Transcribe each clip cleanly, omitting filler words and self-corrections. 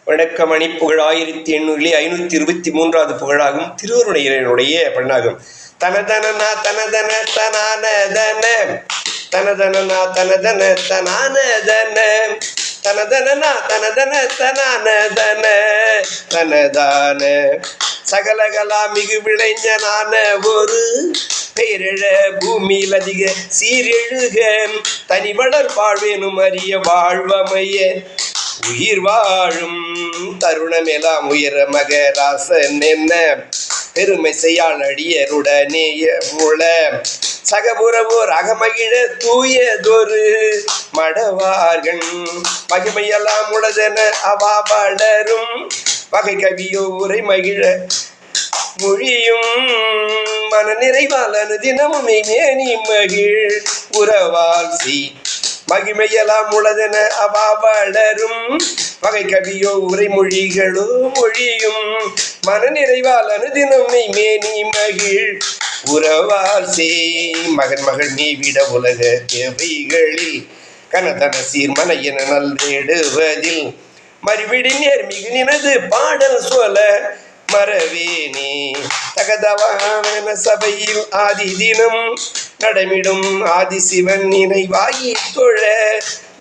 வணக்கமணி புகழ் 1823 புகழாகும். திருவருணையனுடைய பண்ணாகும். தனதனா தனதன தனானதன தனதனா தனதன தனானதன தனதனா தனதன தனானதன தனதான சகலகலா மிகு விளைஞனான ஒரு பெயரெழ பூமியில் அதிக சீரெழுக தனி வளர் வாழ்வேனும் அறிய வாழ்வமைய உயிர் வாழும் தருணமெல்லாம் உயர மகராசன் என்ன பெருமை செய்யாள் அடியருடனேய முள சகபுறவோர் அகமகிழ தூயதொரு மடவார்கள் மகிமையெல்லாம் உளதென அவா வளரும் வகை கவியோ உரை மகிழ மொழியும் மன நிறைவால் அனுதினமும் மேனி மகிழ் உறவால் செய் மகிமையெல்லாம் உளதென அவா வளரும் வகை கவியோ உரை மொழிகளோ மொழியும் மன நிறைவால் அனுதினம் மேனி மகிழ் உறவால் செய் மகன் மகள் நீவிட உலக தேவைகளில் கனதன சீர்மன என நல்வேடுவதில் மறுவிடி நேர் மிகு நினது பாடல் சொல்ல மறவேனே தகதவான சபையில் ஆதி தினம் நடமிடும் ஆதிசிவன் நினைவாகி தொழ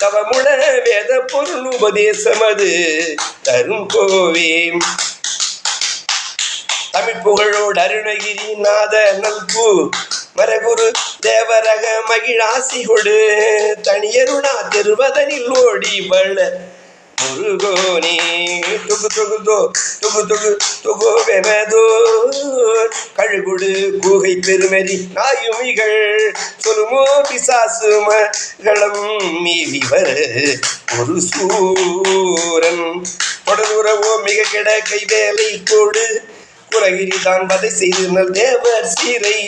தவமுட வேத பொருள் உபதேசமது தரும் கோவே தமிழ் புகழோடு அருணகிரி நாத நல்பு மரகுரு தேவரக மகிழாசி கொடு தனியருணா திருவதனில் ஓடி வள முருகோனே துகு துகு தோ துகு துகு துகோவெனதோ கழுகுடு கூகை பெருமெறி நாயுமிகள் சொல்லுமோ பிசாசுமகளும் மீறி வர ஒரு சூரன் தொடர்புறவோ மிக கிட கை வேலை கோடு குலகிரி தான் வதை செய்து நல் தேவர் சீரை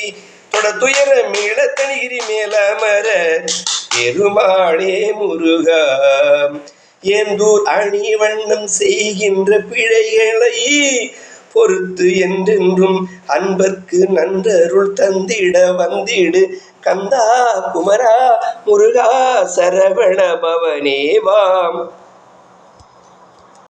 தொட துயர மீள தனிகிரி மேல மர பெருமாளே முருகா ஏந்தூர் அணி வண்ணம் செய்கின்ற பிழைகளை பொறுத்து என்றென்றும் அன்பர்க்கு நன்றருள் தந்திட வந்திடு கந்தா குமரா முருகா சரவண பவனேவாம்.